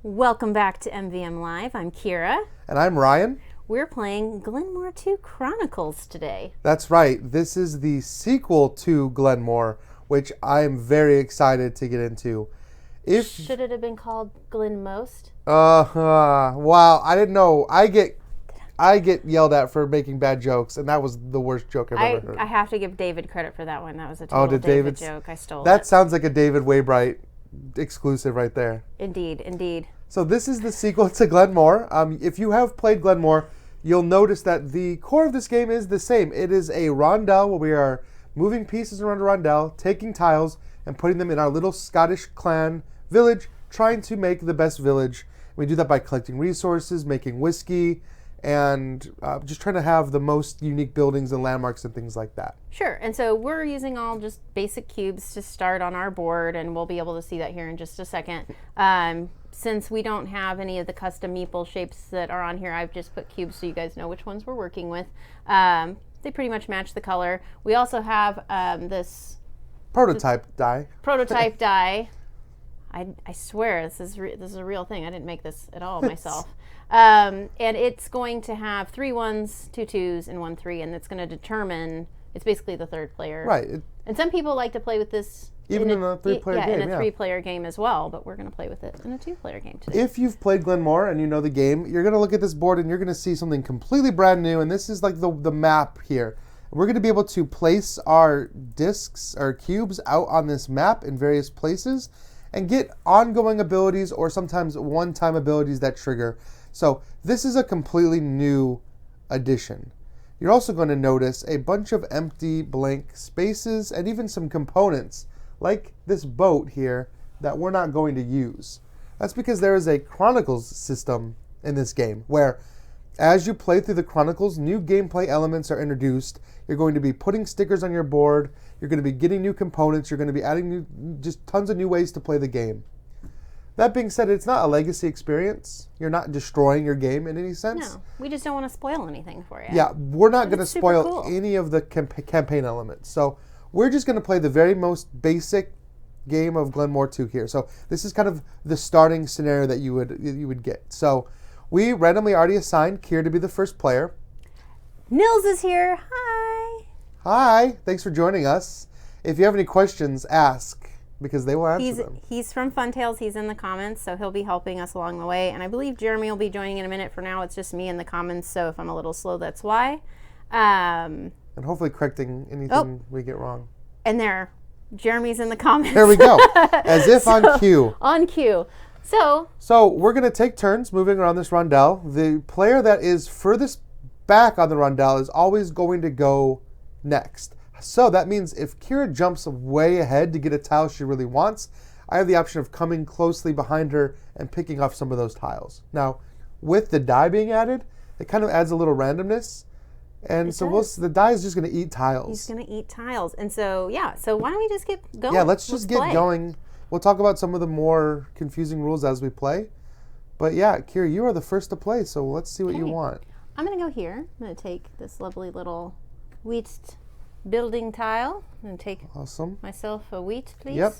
Welcome back to MvM Live. I'm Kira. And I'm Ryan. We're playing Glenmore 2 Chronicles today. That's right. This is the sequel to Glenmore, which I am very excited to get into. Should it have been called Glenmost? Wow, I didn't know. I get yelled at for making bad jokes, and that was the worst joke I've ever heard. I have to give David credit for that one. That was a total David joke. I stole That sounds like a David Waybright exclusive right there. Indeed, indeed. So this is the sequel to Glenmore. If you have played Glenmore, you'll notice that the core of this game is the same. It is a rondel where we are moving pieces around a rondel, taking tiles, and putting them in our little Scottish clan village, trying to make the best village. We do that by collecting resources, making whiskey, and just trying to have the most unique buildings and landmarks and things like that. Sure, and so we're using all just basic cubes to start on our board, and we'll be able to see that here in just a second. Since we don't have any of the custom meeple shapes that are on here, I've just put cubes so you guys know which ones we're working with. They pretty much match the color. We also have this prototype die. Prototype die. I swear this is a real thing. I didn't make this at all myself. And it's going to have 3 1s, 2 2s, and 1 3, and it's going to determine. It's basically the third player. Right. And some people like to play with this even in a 3-player game. In a 3-player game as well, but we're going to play with it in a 2-player game today. If you've played Glenmore and you know the game, you're going to look at this board and you're going to see something completely brand new, and this is like the map here. We're going to be able to place our discs, our cubes, out on this map in various places and get ongoing abilities or sometimes one-time abilities that trigger. So this is a completely new addition. You're also going to notice a bunch of empty blank spaces and even some components like this boat here that we're not going to use. That's because there is a Chronicles system in this game where as you play through the Chronicles, new gameplay elements are introduced. You're going to be putting stickers on your board. You're going to be getting new components. You're going to be adding just tons of new ways to play the game. That being said, it's not a legacy experience. You're not destroying your game in any sense. No, we just don't want to spoil anything for you. Yeah, we're not going to spoil any of the campaign elements. So we're just going to play the very most basic game of Glenmore 2 here. So this is kind of the starting scenario that you would get. So we randomly already assigned Kier to be the first player. Nils is here. Hi. Hi. Thanks for joining us. If you have any questions, ask, because they will answer them. He's from Funtails. He's in the comments, so he'll be helping us along the way. And I believe Jeremy will be joining in a minute. For now, it's just me in the comments, so if I'm a little slow, that's why. And hopefully correcting anything we get wrong. And Jeremy's in the comments. There we go. As if on cue. On cue. So we're going to take turns moving around this rondel. The player that is furthest back on the rondel is always going to go next. So that means if Kira jumps way ahead to get a tile she really wants, I have the option of coming closely behind her and picking off some of those tiles. Now, with the die being added, it kind of adds a little randomness. And the die is just going to eat tiles. He's going to eat tiles. And so why don't we just get going? Yeah, let's get going. We'll talk about some of the more confusing rules as we play. But yeah, Kira, you are the first to play, so let's see what you want. I'm going to go here. I'm going to take this lovely little wheat building tile. I'm going to take myself a wheat, please. Yep.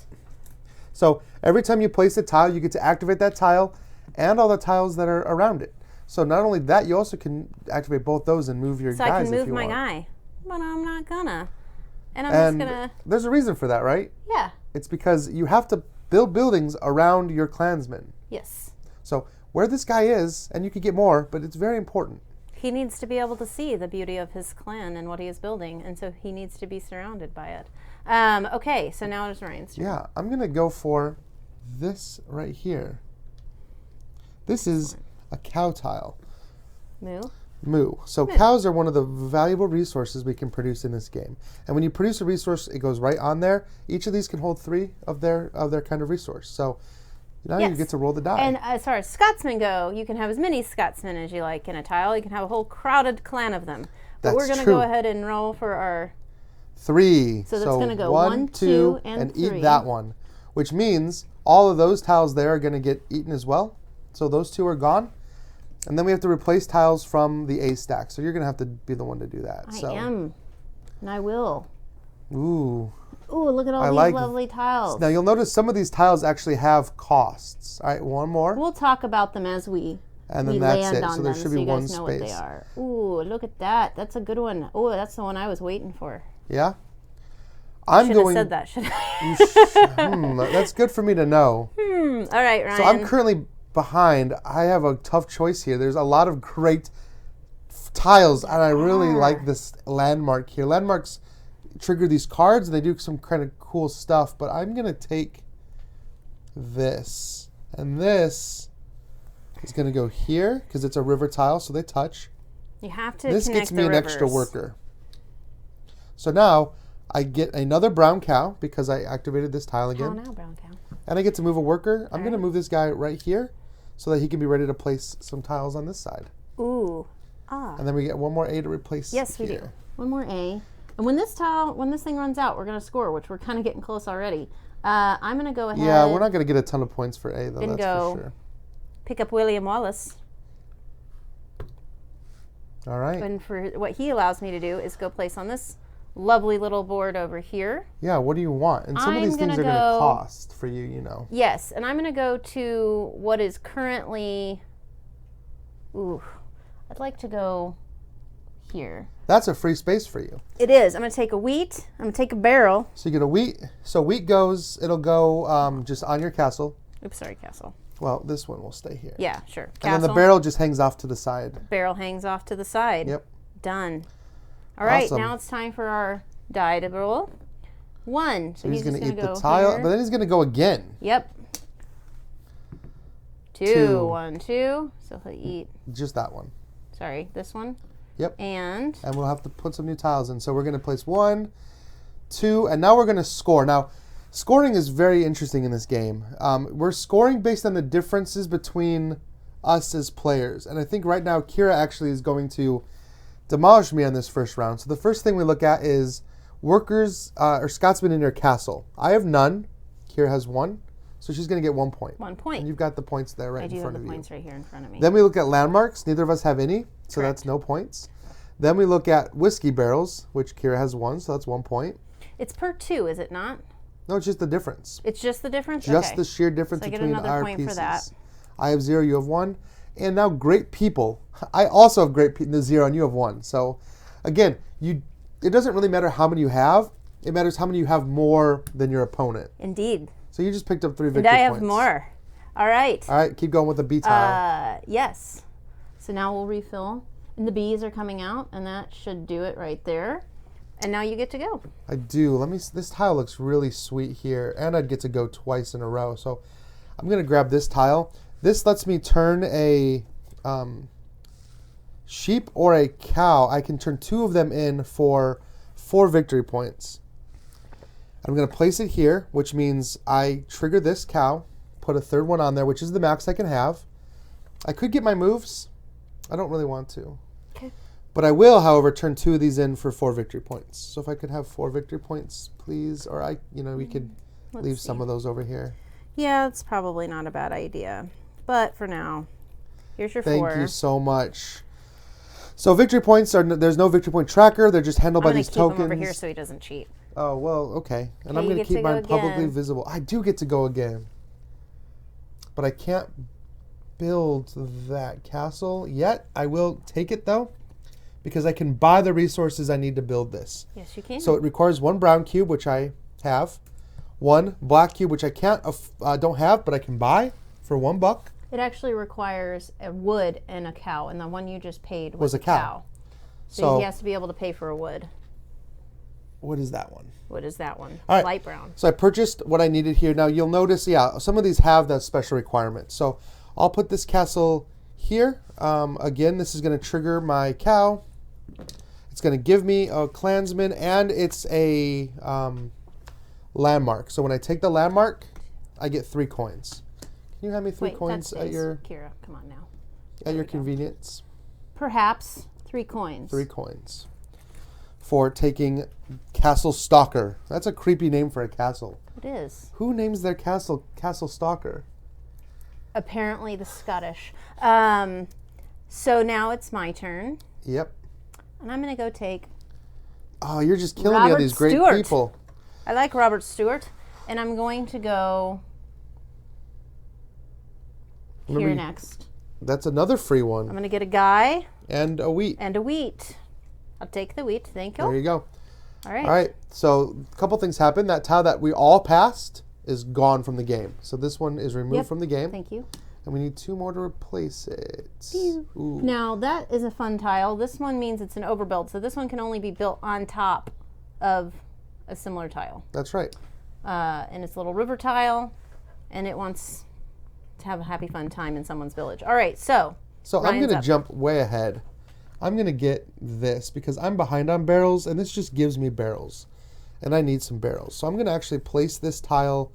So every time you place a tile, you get to activate that tile and all the tiles that are around it. So not only that, you also can activate both those and move your guys if you want. So I can move my guy, but I'm not gonna. And I'm just gonna... There's a reason for that, right? Yeah. It's because you have to build buildings around your clansmen. Yes. So where this guy is, and you could get more, but it's very important. He needs to be able to see the beauty of his clan and what he is building, and so he needs to be surrounded by it. Okay, so now it's Ryan's turn. Yeah, I'm going to go for this right here. This is a cow tile. Moo. So cows are one of the valuable resources we can produce in this game. And when you produce a resource, it goes right on there. Each of these can hold 3 of their kind of resource. So now you get to roll the die. And as far as Scotsmen go, you can have as many Scotsmen as you like in a tile. You can have a whole crowded clan of them. But we're going to go ahead and roll for our 3. So that's going to go 1, 2, and 3. Eat that one, which means all of those tiles there are going to get eaten as well. So those 2 are gone. And then we have to replace tiles from the A stack. So you're going to have to be the one to do that. I am. And I will. Ooh. Ooh, look at all these lovely tiles. Now you'll notice some of these tiles actually have costs. All right, one more. We'll talk about them as we land on them, so you guys know what they are. Ooh, look at that. That's a good one. Ooh, that's the one I was waiting for. Yeah? I shouldn't have said that, should I? That's good for me to know. All right, Ryan. So I'm currently behind. I have a tough choice here. There's a lot of great tiles, and I really like this landmark here. Landmarks trigger these cards, and they do some kind of cool stuff, but I'm going to take this, and this is going to go here because it's a river tile, so they touch. You have to This connect gets me the an rivers. extra worker. So now I get another brown cow because I activated this tile again. Cow now, brown cow. And I get to move a worker. I'm going to move this guy right here so that he can be ready to place some tiles on this side. Ooh. And then we get one more A to replace Yes, here. we do. One more A. And when this thing runs out, we're going to score, which we're kind of getting close already. I'm going to go ahead. Yeah, we're not going to get a ton of points for A, though, that's for sure. Pick up William Wallace. All right. And for what he allows me to do is go place on this lovely little board over here. Yeah, what do you want? And some of these things are going to cost for you, you know. Yes, and I'm going to go to what is currently... Ooh, I'd like to go here. That's a free space for you. It is. I'm going to take a wheat. I'm going to take a barrel. So you get a wheat. So wheat goes, it'll go just on your castle. Oops, sorry, castle. Well, this one will stay here. Yeah, sure. Castle. And then the barrel just hangs off to the side. Barrel hangs off to the side. Yep. Done. All right, Awesome. now it's time for our die to roll. 1. So he's going to eat the tile, but then he's going to go again. Yep. 2. 1, 2. So he'll eat. Just that one. Sorry, this one. Yep. And we'll have to put some new tiles in. So we're going to place 1, 2, and now we're going to score. Now, scoring is very interesting in this game. We're scoring based on the differences between us as players. And I think right now Kira actually is going to demolish me on this first round. So the first thing we look at is workers or Scotsmen in your castle. I have none. Kira has 1. So she's going to get 1 point. 1 point. And you've got the points there right in front of you. I do have the points right here in front of me. Then we look at landmarks. Neither of us have any, so Correct. that's no points. Then we look at whiskey barrels, which Kira has 1, so that's 1 point. It's per 2, is it not? No, it's just the difference. It's just the difference? Just okay. the sheer difference so I get between another our point pieces. for that. I have 0, you have 1. And now great people. I also have great people, 0, and you have 1. So again, it doesn't really matter how many you have. It matters how many you have more than your opponent. Indeed. So you just picked up 3 victory points. And I have points. more. All right. All right, keep going with the B tile. Yes. So now we'll refill. And the bees are coming out, and that should do it right there. And now you get to go. I do. This tile looks really sweet here, and I'd get to go twice in a row. So I'm going to grab this tile. This lets me turn a sheep or a cow. I can turn 2 of them in for 4 victory points. I'm going to place it here, which means I trigger this cow, put a 3rd one on there, which is the max I can have. I could get my moves. I don't really want to. Okay. But I will, however, turn 2 of these in for 4 victory points. So if I could have 4 victory points, please, or we could leave some of those over here. Yeah, it's probably not a bad idea. But for now, here's your 4. Thank you so much. So victory points there's no victory point tracker. They're just handled by these tokens. I'm going to keep him over here so he doesn't cheat. Oh, well, okay. And Okay, I'm going to keep mine publicly again. visible. I do get to go again. But I can't build that castle yet. I will take it, though, because I can buy the resources I need to build this. Yes, you can. So it requires 1 brown cube, which I have. 1 black cube, which I don't have, but I can buy for $1. It actually requires a wood and a cow, and the one you just paid was a cow. So he has to be able to pay for a wood. What is that one? What is that one? All right. Light brown. So I purchased what I needed here. Now you'll notice, some of these have that special requirement. So I'll put this castle here. Again, this is going to trigger my cow. It's going to give me a clansman, and it's a landmark. So when I take the landmark, I get 3 coins. Can you have me 3 coins at your Kira, come on now. at your convenience? Perhaps 3 coins. 3 coins for taking Castle Stalker. That's a creepy name for a castle. It is. Who names their castle Castle Stalker? Apparently the Scottish. So now it's my turn. Yep. And I'm going to go take Oh, you're just killing me on Robert these great Stewart. people. I like Robert Stewart, and I'm going to go here next. That's another free I'm one. going to get a guy And a wheat. and a wheat. I'll take the wheat. Thank you. There you go. All right. All right. So a couple things happened. That tile that we all passed is gone from the game. So this one is removed from the game. Thank you. And we need 2 more to replace it. Ooh. Now, that is a fun tile. This one means it's an overbuild, so this one can only be built on top of a similar tile. That's right. And it's a little river tile, and it wants to have a happy, fun time in someone's village. All right, so I'm Ryan's going to up. jump way ahead. I'm going to get this because I'm behind on barrels, and this just gives me barrels. And I need some barrels. So I'm going to actually place this tile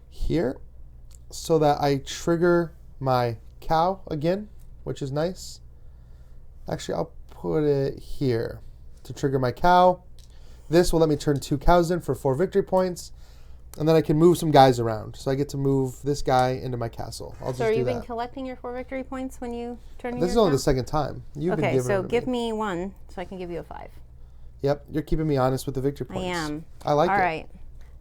here so that I trigger my cow again, which is nice. Actually, I'll put it here to trigger my cow. This will let me turn 2 cows in for 4 victory points. And then I can move some guys around. So I get to move this guy into my castle. I'll just So, do you've that. been collecting your 4 victory points when you turn in This is your only the account? 2nd time. You've been Okay, giving so them to give me. me 1 so I can give you a 5. Yep, you're keeping me honest with the victory I points. am. I like All it. right.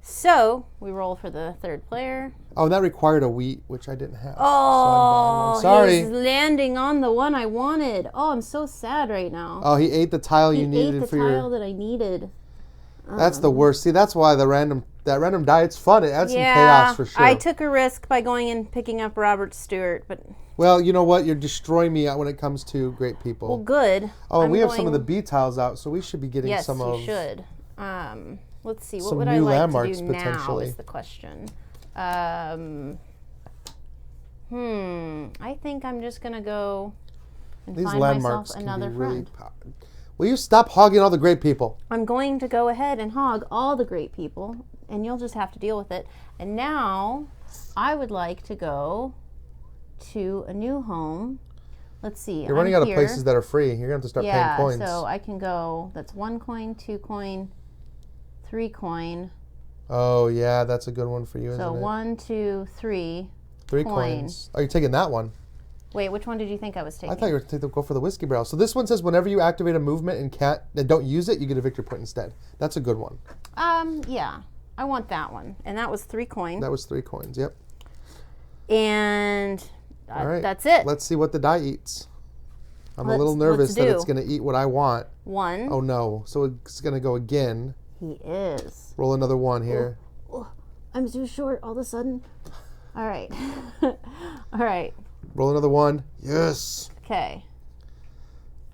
So, we roll for the 3rd player. Oh, and that required a wheat, which I didn't have. Oh, so I'm buying one. he's Sorry. landing on the one I wanted. Oh, I'm so sad right now. Oh, he ate the tile you he needed ate the for tile your. that I needed. That's the worst. See, that's why that random diet's fun. It adds some Yeah, chaos for sure. I took a risk by going and picking up Robert Stewart, but Well, you know what? You're destroying me when it comes to great people. well, good. Oh, and I'm we have some of the going- B tiles out, so we should be getting Yes, some you of. should. Let's see. What some would I new like to landmarks, do now? potentially. Is the question. I think I'm just gonna go and These find landmarks myself can another be really. friend. Will you stop hogging all the great people? I'm going to go ahead and hog all the great people, and you'll just have to deal with it. And now, I would like to go to a new home. Let's see. You're running out of here. places that are free. You're gonna have to start paying coins. So I can go. That's 1 coin, 2 coin, 3 coin. Oh yeah, that's a good one for you, isn't So it? 1, 2, 3. 3 coin. coins. Oh, you're taking that one. Wait, which one did you think I was taking? I thought you were going to go for the whiskey barrel. So this one says whenever you activate a movement and don't use it, you get a victory point instead. That's a good one. Yeah, I want that one, and that was 3 coin. That was 3 coins. Yep. And All right. that's it. Let's see what the die eats. I'm a Let's- little nervous let's that do. it's going to eat what I want. 1. Oh no. So it's going to go again. He is. Roll another 1 here. Oh, I'm too short all of a sudden. All right. All right. Roll another 1. Yes. Okay.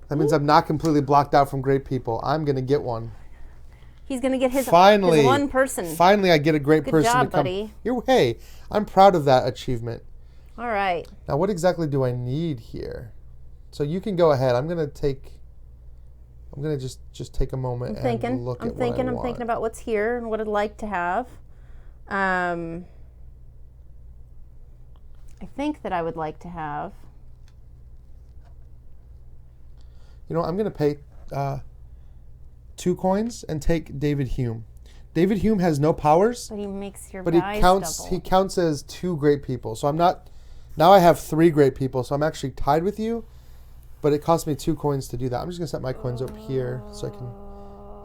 That means I'm not completely blocked out from great people. I'm going to get one. He's gonna get his Finally. his 1 person. Finally, I get a great Good person job, to come. buddy. Hey, I'm proud of that achievement. All right. Now, what exactly do I need here? So you can go ahead. I'm gonna just take a moment I'm thinking. and look I'm at thinking. what I I'm want. thinking about what's here and what I'd like to have. I think that I would like to have. You know, I'm gonna pay 2 coins and take David Hume. David Hume has no powers, But he makes your but he guys counts. double. He counts as 2 great people. So I'm not. Now I have 3 great people. So I'm actually tied with you. But it cost me 2 coins to do that. I'm just gonna set my coins up here so I can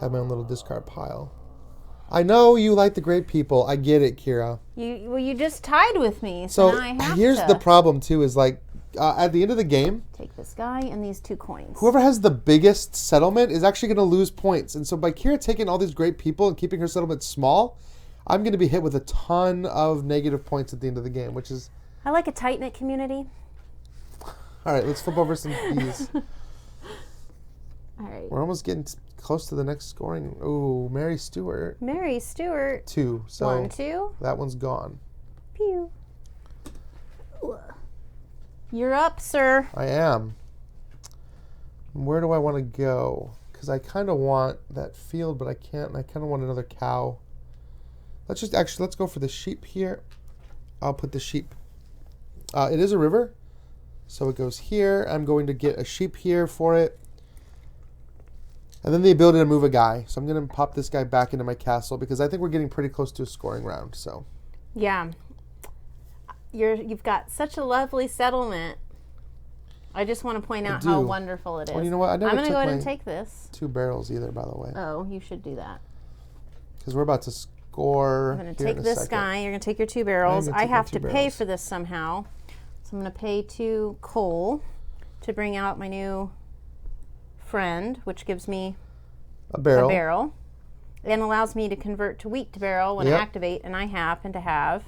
have my own little discard pile. I know you like the great people. I get it, Kira. You just tied with me, So now I have here's to the problem too: is like at the end of the game, take this guy and these 2 coins. whoever has the biggest settlement is actually going to lose points. And so by Kira taking all these great people and keeping her settlement small, I'm going to be hit with a ton of negative points at the end of the game, which is I like a tight knit community. all right. Let's flip over some keys. All right. We're almost getting close to the next scoring. Oh, Mary Stewart, Mary Stewart. 2. So 1, 2. that one's gone. Pew. You're up, sir. I am. Where do I want to go? Because I kind of want that field, but I can't. And I kind of want another cow. Let's go for the sheep here. I'll put the sheep. It is a river, so it goes here. I'm going to get a sheep here for it. And then the ability to move a guy. So I'm going to pop this guy back into my castle because I think we're getting pretty close to a scoring round. So Yeah. You've got such a lovely settlement. I just want to point out do. how wonderful it is. Well, you know what? I never I'm going to took go ahead my and take this. 2 barrels either, by the way. Oh, you should do that. Because we're about to score. I'm going to take this guy. You're going to take your 2 barrels. I have to pay for this somehow. So I'm going to pay to Cole to bring out my new friend, which gives me a barrel. And allows me to convert to wheat to barrel when I activate, and I happen to have.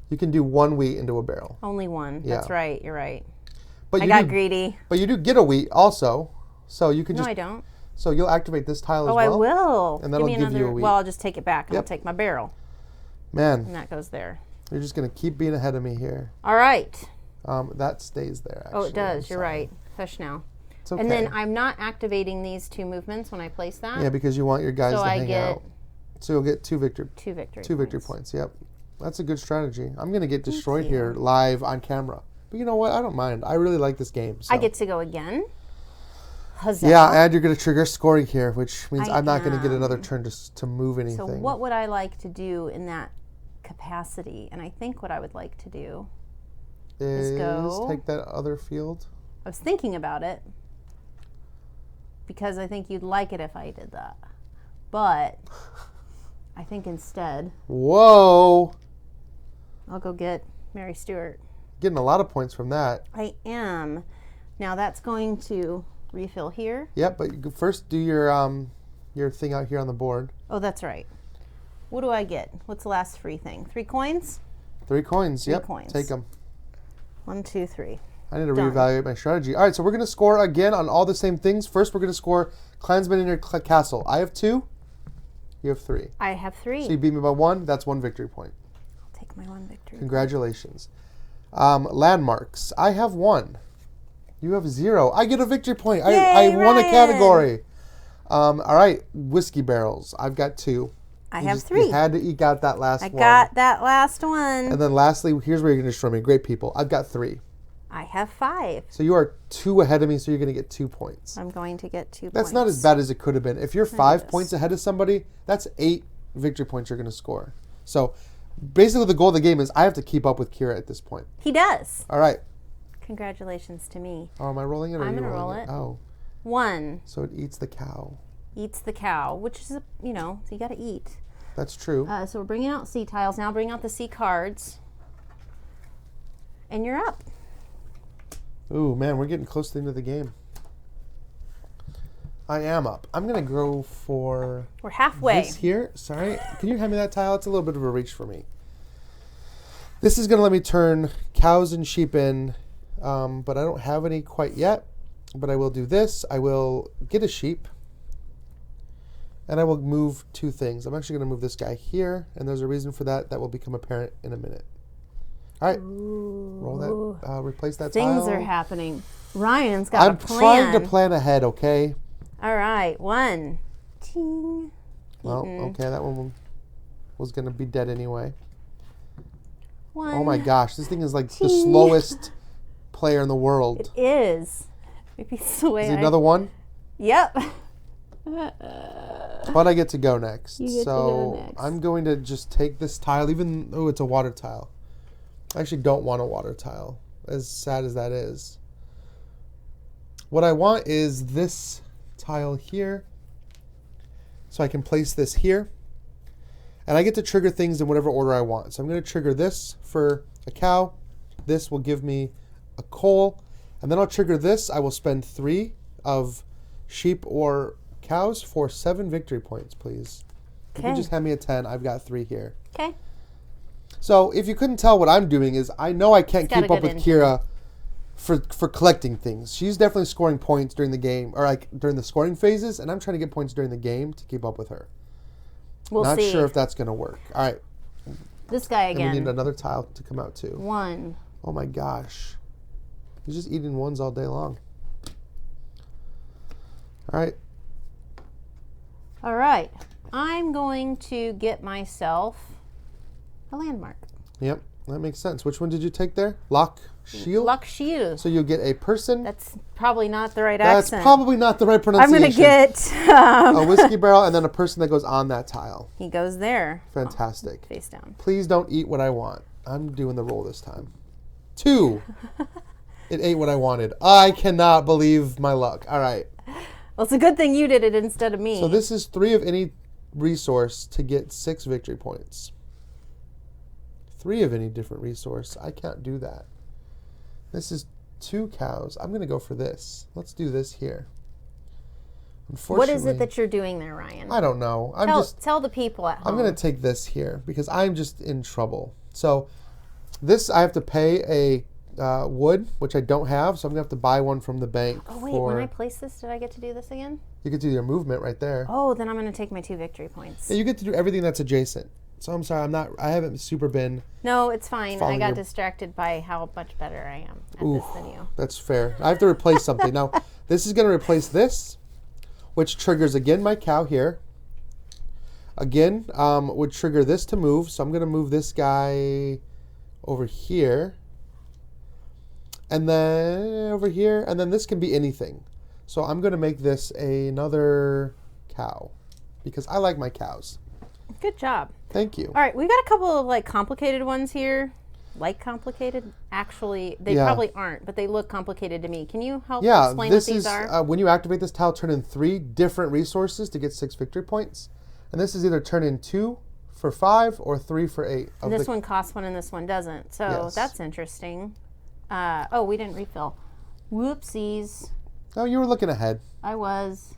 You can do 1 wheat into a barrel. Only 1. Yeah. That's right. You're right. But I got greedy. But you do get a wheat also, so you can No, I don't. So you'll activate this tile as well. Oh, I will. And that'll give you a wheat. Well, I'll just take it back, and I'll take my barrel. Man. And that goes there. You're just going to keep being ahead of me here. All right. That stays there, actually. Oh, it does. You're right. Hush now. It's okay. And then I'm not activating these 2 movements when I place that. Yeah, because you want your guys to hang out. So you'll get 2 victory points. Yep. That's a good strategy. I'm going to get destroyed here live on camera. But you know what? I don't mind. I really like this game. So. I get to go again. Huzzah. Yeah, and you're going to trigger scoring here, which means I'm not going to get another turn to move anything. So what would I like to do in that capacity? And I think what I would like to do is go... take that other field. I was thinking about it because I think you'd like it if I did that. But I think instead... Whoa! I'll go get Mary Stewart. Getting a lot of points from that. I am. Now that's going to refill here. Yep, but you first do your thing out here on the board. Oh, that's right. What do I get? What's the last free thing? 3 coins? 3 coins, 3 yep. coins. Take them. 1, 2, 3. I need to reevaluate my strategy. All right, so we're going to score again on all the same things. First, we're going to score Clansmen in your castle. I have 2. You have 3. I have 3. So you beat me by 1. That's 1 victory point. I'll take my 1 victory. Congratulations. Landmarks. I have 1. You have 0. I get a victory point. Yay, I won a Ryan. category. All right, whiskey barrels. I've got 2. I have 3. You had to eke out that last one. I got that last one. And then lastly, here's where you're going to destroy me. Great people. I've got 3. I have 5. So you are 2 ahead of me, so you're going to get 2 points. I'm going to get 2 points. That's not as bad as it could have been. If you're 5 points ahead of somebody, that's 8 victory points you're going to score. So basically the goal of the game is I have to keep up with Kira at this point. He does. All right. Congratulations to me. Oh, am I rolling it or I'm are you going to rolling roll it. Oh. 1. So it eats the cow. Eats the cow, which is, so you got to eat. That's true. So we're bringing out C tiles. Now bring out the C cards. And you're up. Ooh, man, we're getting close to the end of the game. I am up. I'm going to go for... We're halfway. This here. Sorry. Can you hand me that tile? It's a little bit of a reach for me. This is going to let me turn cows and sheep in, but I don't have any quite yet. But I will do this. I will get a sheep. And I will move 2 things. I'm actually going to move this guy here, and there's a reason for that. That will become apparent in a minute. All right. Ooh. Roll that. Replace that tile. Things are happening. Ryan's got a plan. I'm trying to plan ahead, okay? All right. 1. Ting. Well, okay, that one was going to be dead anyway. 1. Oh my gosh, this thing is like the slowest player in the world. It is. Maybe it's the way Is it another one? Yep. But I get to go next. You get to go next. I'm going to just take this tile, even though it's a water tile. I actually don't want a water tile, as sad as that is. What I want is this tile here, so I can place this here. And I get to trigger things in whatever order I want. So I'm going to trigger this for a cow. This will give me a coal. And then I'll trigger this. I will spend 3 of sheep or cows for 7 victory points, please. If you just hand me a 10, I've got 3 here. Okay. So if you couldn't tell, what I'm doing is I know I can't keep up with Kira for collecting things. She's definitely scoring points during the game, or like during the scoring phases, and I'm trying to get points during the game to keep up with her. We'll see. Not sure if that's going to work. All right. This guy again. And we need another tile to come out too. 1. Oh my gosh. He's just eating 1s all day long. All right. All right. I'm going to get myself a landmark. Yep, that makes sense. Which one did you take there? Lock Shield? Lock Shield. So you'll get a person. That's probably not the right That's accent. probably not the right I'm pronunciation. going to get... a whiskey barrel and then a person that goes on that tile. He goes there. Fantastic. Oh, face down. Please don't eat what I want. I'm doing the roll this time. 2. It ate what I wanted. I cannot believe my luck. All right. Well, it's a good thing you did it instead of me. So this is 3 of any resource to get 6 victory points. 3 of any different resource. I can't do that. This is 2 cows. I'm going to go for this. Let's do this here. What is it that you're doing there, Ryan? I don't know. Tell the people at home. I'm going to take this here because I'm just in trouble. So this, I have to pay a wood, which I don't have, so I'm going to have to buy one from the bank. Oh, wait, when I place this, did I get to do this again? You get to do your movement right there. Oh, then I'm going to take my 2 victory points. Yeah, you get to do everything that's adjacent. So I'm sorry, I haven't super been. No, it's fine. I got distracted by how much better I am at this than you. That's fair. I have to replace something. Now, this is going to replace this, which triggers, again, my cow here. Again, would trigger this to move. So I'm going to move this guy over here. And then over here. And then this can be anything. So I'm going to make this another cow because I like my cows. Good job. Thank you. All right, we got a couple of like complicated ones here. Like complicated? Actually, they probably aren't, but they look complicated to me. Can you help explain what these are? When you activate this tile, turn in 3 different resources to get 6 victory points. And this is either turn in 2 for 5 or 3 for 8. This one costs 1 and this one doesn't. So that's interesting. Oh, we didn't refill. Whoopsies. Oh, you were looking ahead. I was.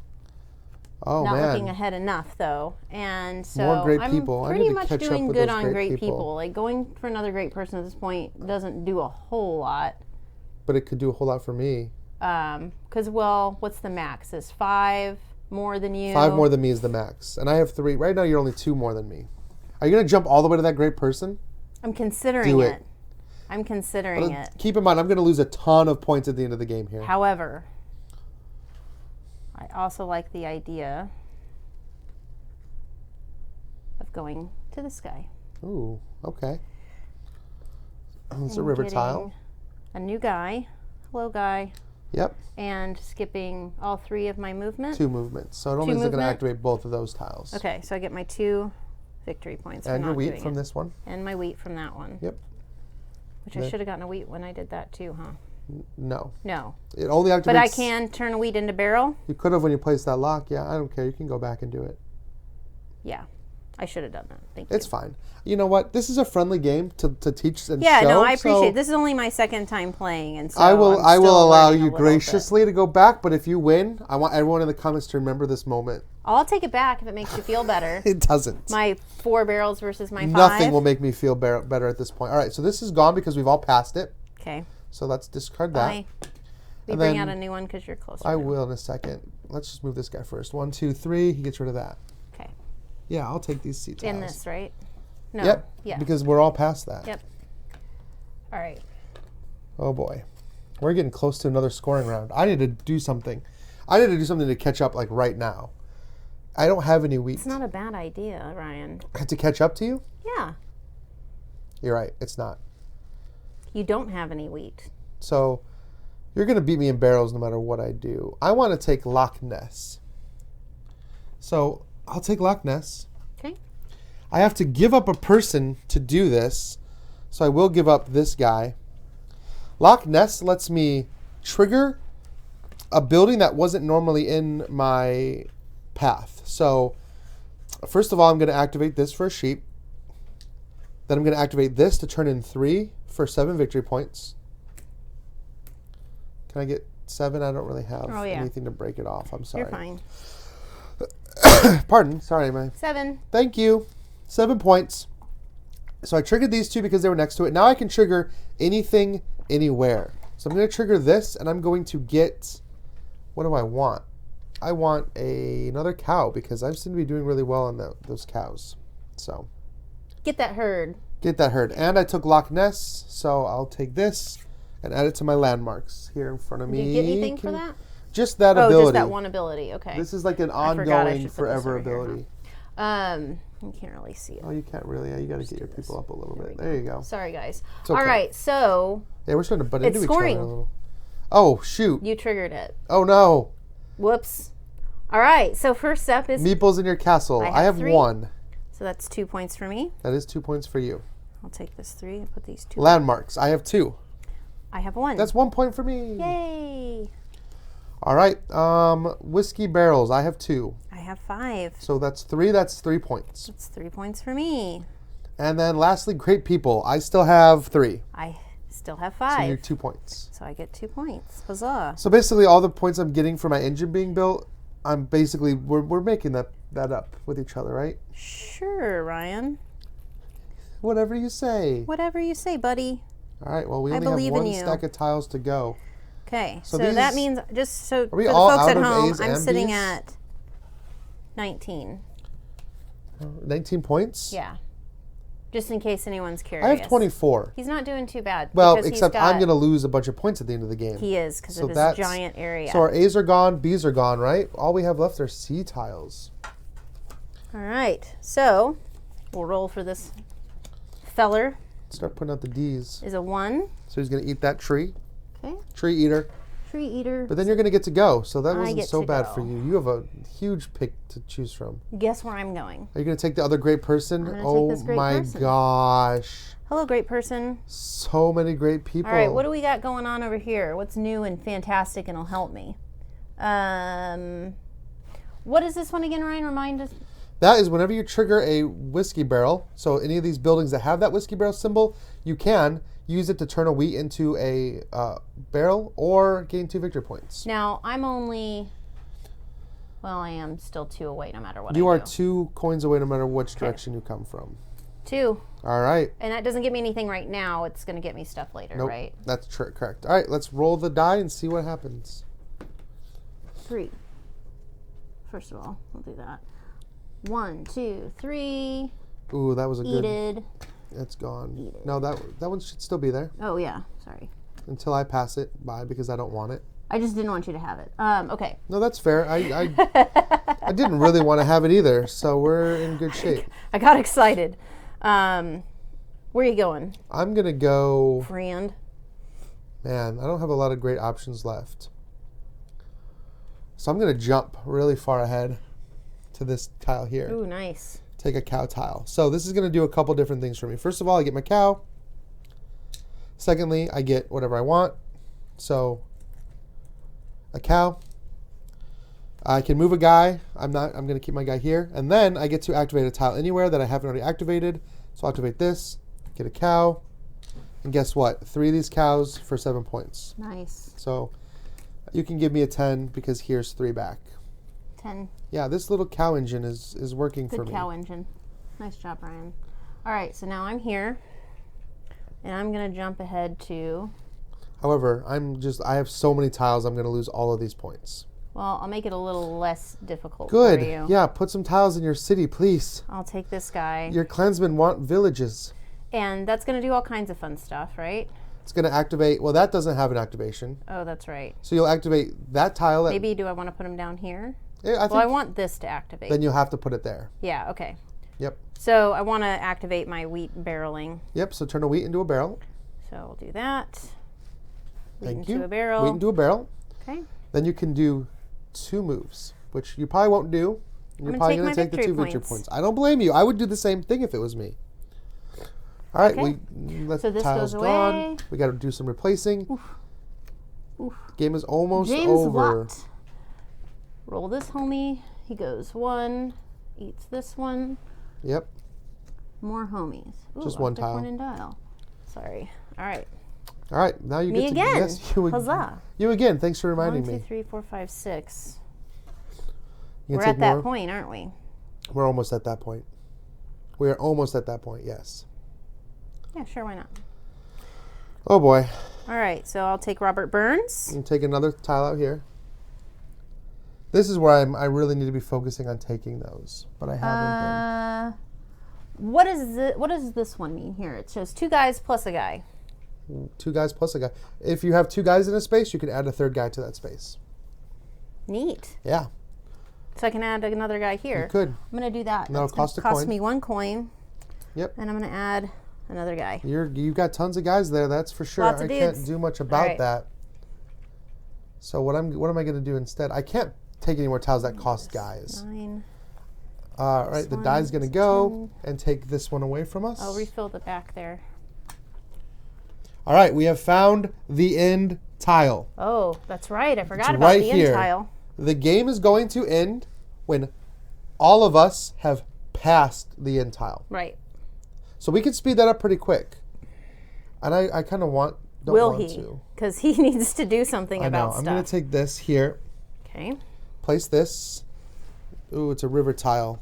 Oh, not man. looking ahead enough, though. And so More great people. I'm pretty much doing good on great people. Like, going for another great person at this point doesn't do a whole lot. But it could do a whole lot for me. Because, well, what's the max? Is 5 more than you? 5 more than me is the max. And I have 3. Right now, you're only 2 more than me. Are you going to jump all the way to that great person? I'm considering it. I'm considering it. Keep in mind, I'm going to lose a ton of points at the end of the game here. However, I also like the idea of going to this guy. Ooh, okay. It's a river tile. A new guy. Hello, guy. Yep. And skipping all 3 of my movement. 2 movements. So it only is going to activate both of those tiles. Okay, so I get my 2 victory points. And your wheat from this one. And my wheat from that one. Yep. Which I should have gotten a wheat when I did that too, huh? No. No. It only activates. But I can turn a wheat into barrel? You could have when you placed that lock. Yeah, I don't care. You can go back and do it. Yeah. I should have done that. Thank you. It's fine. You know what? This is a friendly game to teach and show. Yeah, no, I appreciate it. This is only my 2nd time playing, and so I will allow you graciously to go back, but if you win, I want everyone in the comments to remember this moment. I'll take it back if it makes you feel better. It doesn't. My 4 barrels versus my 5. Nothing will make me feel better at this point. All right, so this is gone because we've all passed it. Okay. So let's discard that. Bye. We bring out a new one because you're closer. I will in a second. Let's just move this guy first. 1, 2, 3. He gets rid of that. Okay. Yeah, I'll take these seat tiles. In this, right? No. Yep. Yeah. Because we're all past that. Yep. All right. Oh boy, we're getting close to another scoring round. I need to do something. I need to do something to catch up like right now. I don't have any wheat. It's not a bad idea, Ryan. To catch up to you? Yeah. You're right. It's not. You don't have any wheat. So you're going to beat me in barrels no matter what I do. I want to take Loch Ness. So I'll take Loch Ness. Okay. I have to give up a person to do this. So I will give up this guy. Loch Ness lets me trigger a building that wasn't normally in my path. So first of all, I'm going to activate this for a sheep. Then I'm going to activate this to turn in 3 for 7 victory points. Can I get 7? I don't really have anything to break it off. I'm sorry. You're fine. Pardon. Sorry, 7. Thank you. 7 points. So I triggered these 2 because they were next to it. Now I can trigger anything, anywhere. So I'm going to trigger this, and I'm going to get... What do I want? I want another cow because I seem to be doing really well on those cows. So... Get that herd. Get that herd. And I took Loch Ness, so I'll take this and add it to my landmarks here in front of me. Did you get anything for that? Just that ability. Just that one ability. Okay. This is like an ongoing, forever ability. You can't really see it. Oh, you can't really. You got to get your people up a little bit. There you go. Sorry, guys. Okay. All right, so... Yeah, we're starting to butt into each scoring. other a little. Oh, shoot. You triggered it. Oh, no. Whoops. All right, so first up is... Meeples in your castle. I have 3. 1. So that's 2 points for me. That is 2 points for you. I'll take this 3 and put these 2. Landmarks. I have 2. I have 1. That's 1 point for me. Yay! All right. Whiskey barrels. I have 2. I have 5. So that's 3. That's 3 points. That's 3 points for me. And then lastly, great people. I still have 3. I still have So 5. you're 2 points. So I get 2 points. Huzzah. So basically, all the points I'm getting for my engine being built, I'm basically we're making that up with each other, right? Sure, Ryan. Whatever you say. Whatever you say, buddy. All right. Well, we I only have believe in 1 you. stack of tiles to go. Okay, so these- that means, just so for we the all folks out at of home, A's I'm and sitting B's? at 19. 19 points. Yeah. Just in case anyone's curious. I have 24. He's not doing too bad. Well, because except he's got, I'm going to lose a bunch of points at the end of the game. He is, because So of his that's- giant area. So our A's are gone, B's are gone, right? All we have left are C tiles. All right, so we'll roll for this feller. Start putting out the D's. Is a 1. So he's going to eat that tree. Okay. Tree eater. Tree eater. But then you're going to get to go. So that I wasn't get so to bad go. for you. You have a huge pick to choose from. Guess where I'm going? Are you going to take the other great person? I'm gonna Oh take this great my person. gosh. Hello, great person. So many great people. All right, what do we got going on over here? What's new and fantastic and will help me? What is this one again, Ryan? Remind us. That is whenever you trigger a whiskey barrel, so any of these buildings that have that whiskey barrel symbol, you can use it to turn a wheat into a barrel or gain 2 victory points. Now, I'm only, well, I am still 2 away no matter what You I are do. 2 coins away no matter which direction you come from. 2. All right. And that doesn't get me anything right now. It's going to get me stuff later, Nope. right? That's correct. All right, let's roll the die and see what happens. 3. First of all, we'll do that. 1, 2, 3. Ooh, that was a good. Eated. It's gone. No, that one should still be there Oh, yeah. Sorry. until I pass it by because I don't want it. I just didn't want you to have it. Okay. No, that's fair. I didn't really want to have it either, so we're in good shape. I got excited. Where are you going? I'm gonna go. Friend. Man, I don't have a lot of great options left. So I'm going to jump really far ahead to this tile here. Ooh, nice. Take a cow tile. So this is going to do a couple different things for me. First of all, I get my cow. Secondly, I get whatever I want. So a cow. I can move a guy. I'm going to keep my guy here. And then I get to activate a tile anywhere that I haven't already activated. So I'll activate this, get a cow. And guess what? 3 of these cows for 7 points. Nice. So you can give me a 10 because here's 3 back. 10. Yeah, this little cow engine is working for Good me. cow engine. Nice job, Ryan. All right, so now I'm here. And I'm going to jump ahead to... However, I have so many tiles, I'm going to lose all of these points. Well, I'll make it a little less difficult Good. for you. Yeah, put some tiles in your city, please. I'll take this guy. Your clansmen want villages. And that's going to do all kinds of fun stuff, right? It's going to activate. Well, that doesn't have an activation. Oh, that's right. So you'll activate that tile. Maybe do I want to put him down here? Yeah, I think Well, I want this to activate. then you'll have to put it there. Yeah, okay. Yep. So I want to activate my wheat barreling. Yep, so turn a wheat into a barrel. So we'll do that. Wheat Thank into you. a barrel. Wheat into a barrel. Okay. Then you can do 2 moves, which you probably won't do. And you're gonna probably take going to my take the 2 victory victory points. I don't blame you. I would do the same thing if it was me. All right, Okay. let So this tiles goes gone. away. We got to do some replacing. Oof. Game is almost James over. Watt. Roll this homie. He goes 1. Eats this one. Yep. More homies. Ooh, Just one Arctic tile. One and dial. Sorry. All right. All right, now you Me get again. to yes, you, Huzzah. you again. Thanks for reminding 1, 2, me. 3, 4, 5, 6. You can We're take at that more. point, aren't we? We're almost at that point. We are almost at that point. Yes. Yeah, sure. Why not? Oh boy. All right. So I'll take Robert Burns. You can take another tile out here. This is where I really need to be focusing on taking those, but I haven't What does this one mean here? It shows 2 guys plus a guy. been. 2 guys plus a guy. If you have 2 guys in a space, you can add a 3rd guy to that space. Neat. Yeah, So I can add another guy here. you could. I'm going to do that. And that'll That's gonna cost a cost coin. me 1 coin. Yep. And I'm going to add another guy. You've got tons of guys there. That's for sure. Lots I of can't dudes. do much about right. that. So what am I going to do instead? I can't take any more tiles that cost guys. 9. All right, This the one die's going to is go and take this one away from us. I'll refill the back there. All right, we have found the end tile. Oh, that's right. I forgot It's about right the here. end tile. The game is going to end when all of us have passed the end tile. Right. So we can speed that up pretty quick. And I kind of want, don't Will want he? to. Because he needs to do something I know. about I'm stuff. going to take this here. Okay. Place this. Ooh, it's a river tile.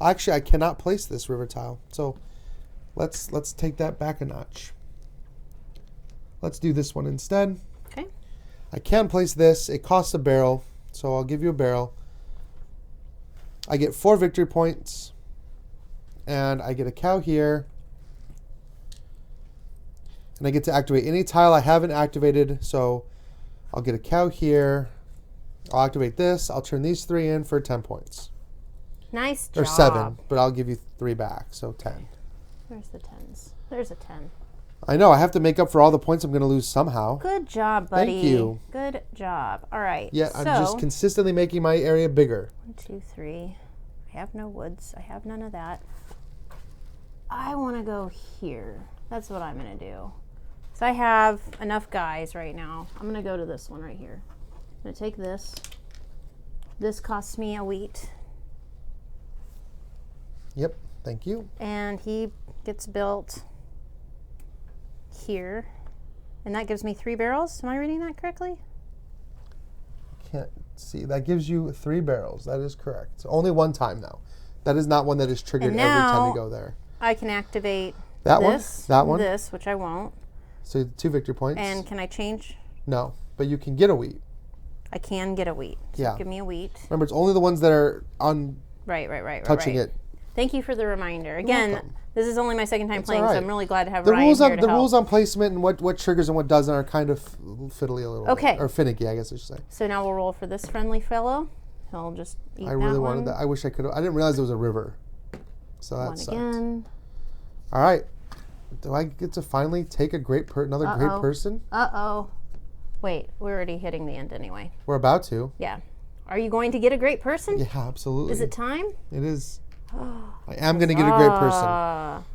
Actually, I cannot place this river tile. So let's take that back a notch. Let's do this one instead. Okay. I can place this. It costs a barrel, so I'll give you a barrel. I get 4 victory points, and I get a cow here. And I get to activate any tile I haven't activated, so I'll get a cow here. I'll activate this. I'll turn these 3 in for 10 points. Nice job. Or 7, but I'll give you 3 back, so 10. Where's the 10s? There's a 10. I know. I have to make up for all the points I'm going to lose somehow. Good job, buddy. Thank you. Good job. All right. Yeah, so, I'm just consistently making my area bigger. 1, 2, 3. I have no woods. I have none of that. I want to go here. That's what I'm going to do. So I have enough guys right now. I'm going to go to this one right here. I'm going to take this. This costs me a wheat. Yep. Thank you. And he gets built here. And that gives me 3 barrels. Am I reading that correctly? Can't see. That gives you 3 barrels. That is correct. So only one time, though. That is not one that is triggered And every time now you go there. I can activate That this, one? That one? this, which I won't. So 2 victory points. And can I change? No, but you can get a wheat. I can get a wheat. So Yeah. give me a wheat. Remember, it's only the ones that are on Right. touching it. Thank you for the reminder. Again, welcome. this is only my second time It's playing, all so right. I'm really glad to have The Ryan rules here on to the help. rules on placement and what triggers and what doesn't are kind of fiddly a little Okay. bit. Or finicky, I guess I should say. So now we'll roll for this friendly fellow. He'll just eat I really that wanted one. that. I wish I could have. I didn't realize it was a river. So that One sucked. again. All right. Do I get to finally take a another great person? Uh-oh. Wait, we're already hitting the end anyway. We're about to. Yeah. Are you going to get a great person? Yeah, absolutely. Is it time? It is. I am going to get a great person.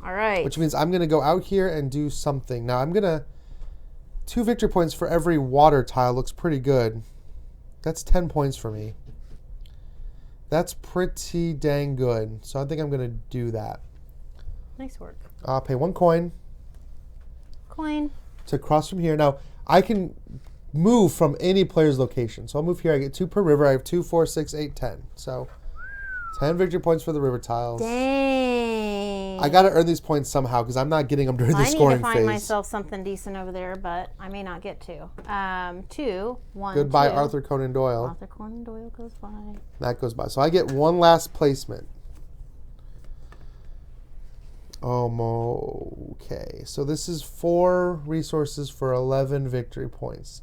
All right. Which means I'm going to go out here and do something. Now I'm going to... 2 victory points for every water tile looks pretty good. That's 10 points for me. That's pretty dang good. So I think I'm going to do that. Nice work. I'll pay 1 coin Coin. to cross from here. Now, I can move from any player's location. So I'll move here. I get 2 per river. I have 2, 4, 6, 8, 10. So 10 victory points for the river tiles. Dang. I got to earn these points somehow because I'm not getting them during the I need scoring to find phase. myself something decent over there, but I may not get to. 2, 1, Goodbye, 2. Arthur Conan Doyle. Arthur Conan Doyle goes by. That goes by. So I get 1 last placement. Okay. So this is 4 resources for 11 victory points.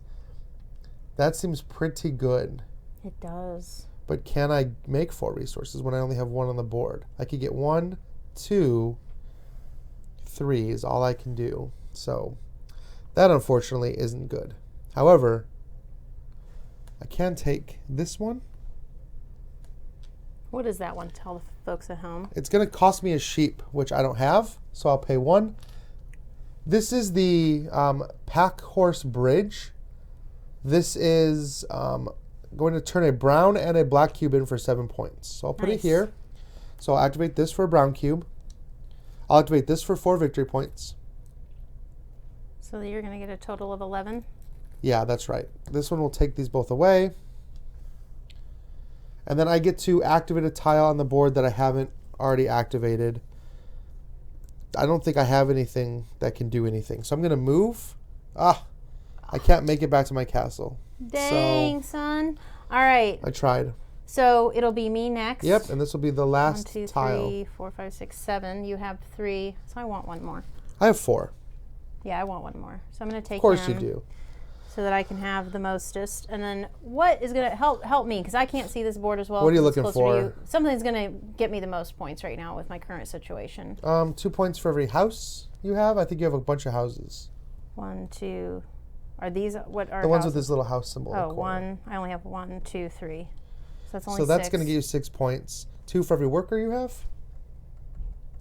That seems pretty good. It does. But can I make 4 resources when I only have 1 on the board? I could get 1, 2, 3 is all I can do. So that unfortunately isn't good. However, I can take this one. What does that one tell the folks at home? It's going to cost me a sheep, which I don't have, so I'll pay 1. This is the Pack Horse Bridge. This is going to turn a brown and a black cube in for 7 points. So I'll put it here. So I'll activate this for a brown cube. I'll activate this for 4 victory points. So you're going to get a total of 11? Yeah, that's right. This one will take these both away. And then I get to activate a tile on the board that I haven't already activated. I don't think I have anything that can do anything. So I'm going to move. I can't make it back to my castle. Dang, So son. All right. I tried. So it'll be me next. Yep, and this will be the 1, last 2, tile. 3, 4, 5, 6, 7. You have 3. So I want 1 more. I have 4. Yeah, I want 1 more. So I'm going to take Of course him you do. so that I can have the mostest. And then what is going to help me? Because I can't see this board as well. What are you 'cause it's looking closer to for? you. Something's going to get me the most points right now with my current situation. 2 points for every house you have. I think you have a bunch of houses. 1, 2. Are these what are The ones with houses? this little house symbol. in the Oh, corner. 1. I only have 1, 2, 3. So that's only So that's 6. going to get you 6 points. 2 for every worker you have.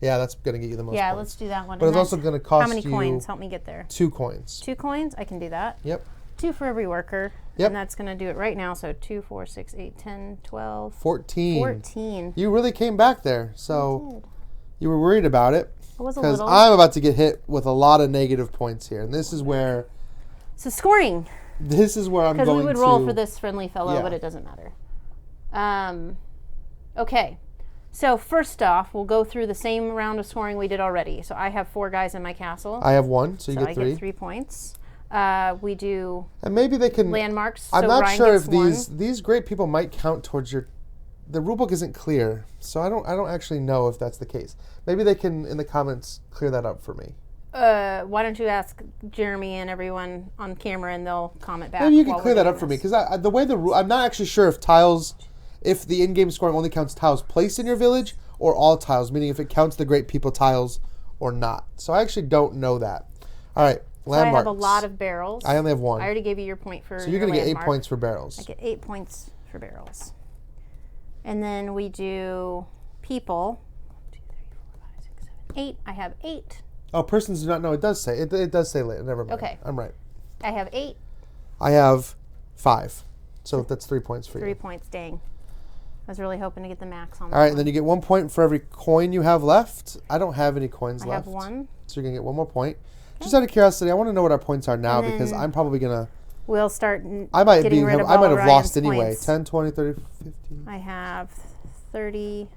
Yeah, that's going to get you the most Yeah, points. let's do that one. But And it's also going to cost how many you coins? Help me get there. 2 coins. 2 coins? I can do that. Yep. 2 for every worker. Yep. And that's going to do it right now. So 2, 4, 6, 8, 10, 12. 14. 14. You really came back there. So you were worried about it. It was a Because little. I'm about to get hit with a lot of negative points here. And this is where... So scoring. This is where I'm going to... Because we would roll for this friendly fellow, Yeah. but it doesn't matter. Okay. So first off, we'll go through the same round of scoring we did already. So I have 4 guys in my castle. I have 1, so you so get I 3. get 3 points. We do And maybe they can... landmarks. I'm so not Ryan sure gets if these great people might count towards your... The rulebook isn't clear, so I don't actually know if that's the case. Maybe they can, in the comments, clear that up for me. Why don't you ask Jeremy and everyone on camera, and they'll comment back. Maybe you can while clear we're that up doing for me, this. because the way I'm not actually sure if the in-game scoring only counts tiles placed in your village or all tiles, meaning if it counts the great people tiles or not. So I actually don't know that. All right, landmarks. I have a lot of barrels. I only have 1. I already gave you your point for. So you're going to get 8 landmark. points for barrels. I get 8 points for barrels. And then we do people. 1, 2, 3, 4, 5, 6, 7, 8. I have 8. Oh, persons do not know. It does say. It does say later. Never mind. Okay. I'm right. I have 8. I have 5. So that's 3 points for 3 you. points. Dang. I was really hoping to get the max on that. All right, one. and then you get 1 point for every coin you have left. I don't have any coins I left. have 1. So you're going to get 1 more point. Just out of curiosity, I want to know what our points are now And because then I'm probably going to... We'll start I might getting rid of all have Ryan's lost anyway. points. 10, 20, 30, 50. I have 30,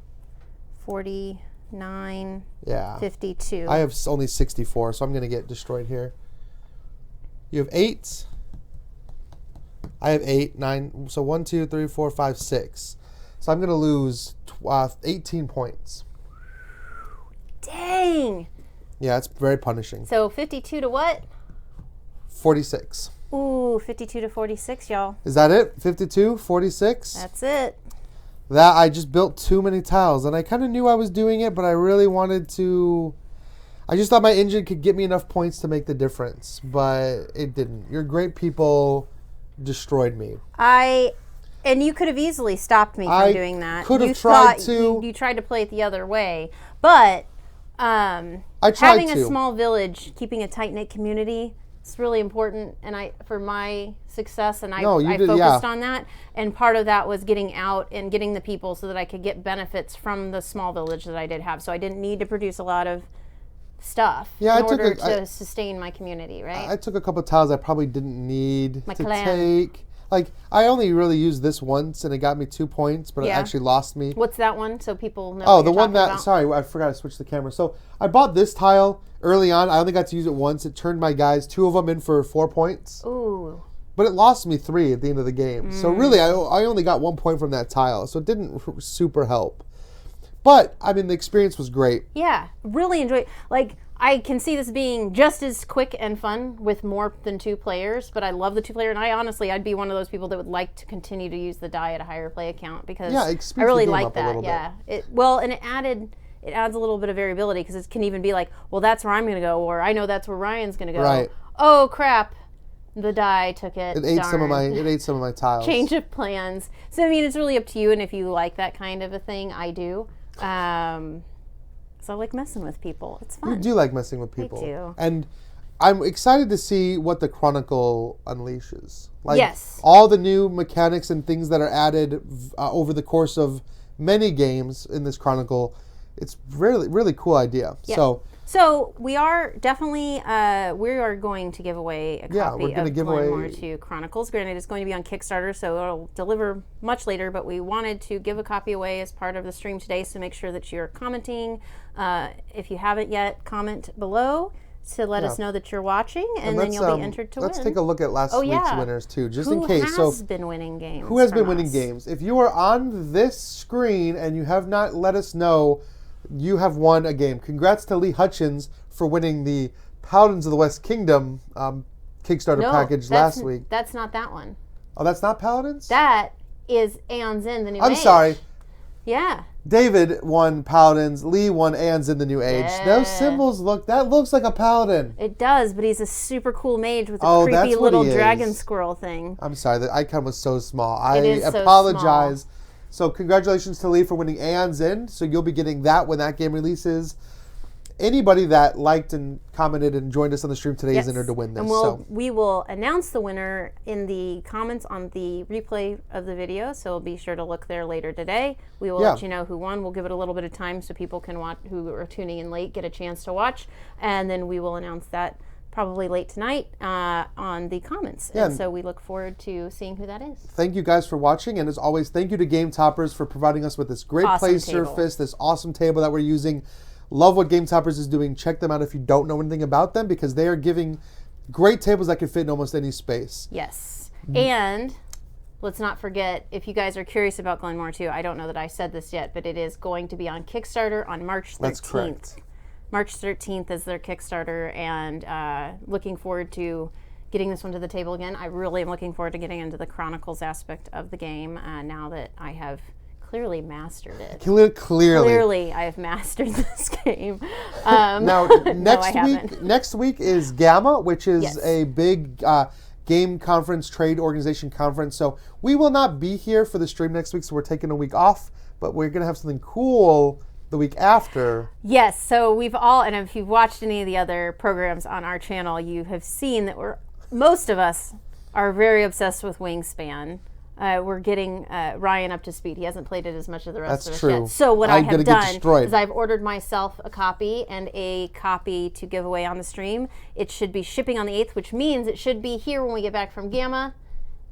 49, Yeah. 52. I have only 64, so I'm going to get destroyed here. You have 8. I have 8, 9. So 1, 2, 3, 4, 5, 6. So I'm going to lose 18 points. Dang. Yeah, it's very punishing. So 52 to what? 46. Ooh, 52 to 46, y'all. Is that it? 52, 46? That's it. That I just built too many tiles, and I kind of knew I was doing it, but I really wanted to... I just thought my engine could get me enough points to make the difference, but it didn't. Your great people destroyed me. And you could have easily stopped me from doing that. Could have You tried thought- to. You tried to play it the other way, but I tried having to. a small village, keeping a tight knit community, it's really important. And for my success, and I focused on that. And part of that was getting out and getting the people so that I could get benefits from the small village that I did have. So I didn't need to produce a lot of stuff in order to sustain my community, right? I took a couple of tiles I probably didn't need to clan. take. Like, I only really used this once, and it got me 2 points, but it actually lost me. What's that one? So people know. Oh, the one that... Sorry, I forgot to switch the camera. So I bought this tile early on. I only got to use it once. It turned my guys, 2 of them in for 4 points. Ooh. But it lost me 3 at the end of the game. So really, I only got 1 point from that tile. So it didn't super help. But, I mean, the experience was great. Yeah, really enjoy. Like, I can see this being just as quick and fun with more than 2 players, but I love the 2-player, and I'd be one of those people that would like to continue to use the die at a higher play account because I really like that. Yeah, and it adds a little bit of variability because it can even be like, well, that's where I'm going to go, or I know that's where Ryan's going to go. Right. Oh crap, the die took it. It ate some of my tiles. Change of plans. So I mean, it's really up to you, and if you like that kind of a thing, I do. So I like messing with people. It's fun. You do like messing with people. I do. And I'm excited to see what the Chronicle unleashes. Like, yes. All the new mechanics and things that are added over the course of many games in this Chronicle. It's really, really cool idea. Yeah. So we are definitely, we are going to give away a copy of Glenmore to Chronicles. Granted, it's going to be on Kickstarter, so it'll deliver much later, but we wanted to give a copy away as part of the stream today, so make sure that you're commenting. If you haven't yet, comment below to let us know that you're watching, and then you'll be entered to win. Let's take a look at last week's winners, too, just in case. Who has been winning games? Who has been winning games? If you are on this screen and you have not let us know, you have won a game. Congrats to Lee Hutchins for winning the Paladins of the West Kingdom Kickstarter package last week. That's not that one. Oh, that's not Paladins? That is Aeon's End, the New Age. I'm sorry. Yeah. David won Paladins. Lee won Aeon's End, the New Age. Yeah. Those symbols that looks like a Paladin. It does, but he's a super cool mage with a creepy little dragon squirrel thing. I'm sorry, the icon was so small. I so apologize. So congratulations to Lee for winning Aeon's End. So you'll be getting that when that game releases. anybody that liked and commented and joined us on the stream today Yes. is entered to win this. And we will announce the winner in the comments on the replay of the video, so be sure to look there later today. We will let you know who won. We'll give it a little bit of time so people can watch, who are tuning in late, get a chance to watch, and then we will announce that probably late tonight on the comments. Yeah. And so we look forward to seeing who that is. Thank you guys for watching, and as always, thank you to Game Toppers for providing us with this great Awesome play table. surface, this awesome table that we're using. Love what Game Toppers is doing. Check them out if you don't know anything about them, because they are giving great tables that can fit in almost any space. Yes. And let's not forget, if you guys are curious about Glenmore too, I don't know that I said this yet, but it is going to be on Kickstarter on March 13th. That's correct. March 13th is their Kickstarter, and looking forward to getting this one to the table again. I really am looking forward to getting into the Chronicles aspect of the game now that I have clearly mastered it. Clearly, I have mastered this game. Now, No, next week is Gamma, which is Yes. a big game conference, trade organization conference. So we will not be here for the stream next week, so we're taking a week off, but we're going to have something cool the week after. Yes, so we've all, and if you've watched any of the other programs on our channel, you have seen that most of us are very obsessed with Wingspan. We're getting Ryan up to speed. He hasn't played it as much as the rest of us yet. So what I have done is I've ordered myself a copy and a copy to give away on the stream. It should be shipping on the 8th, which means it should be here when we get back from Gamma,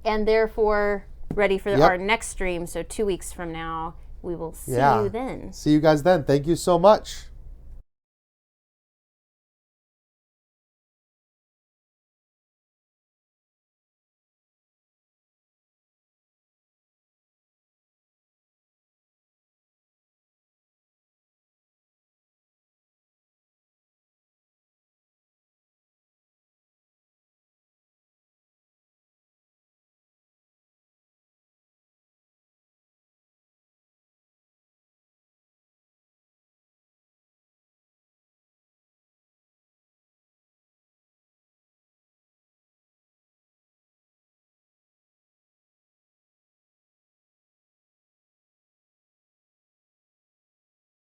and therefore ready for our next stream. So 2 weeks from now, we will see you then. See you guys then. Thank you so much.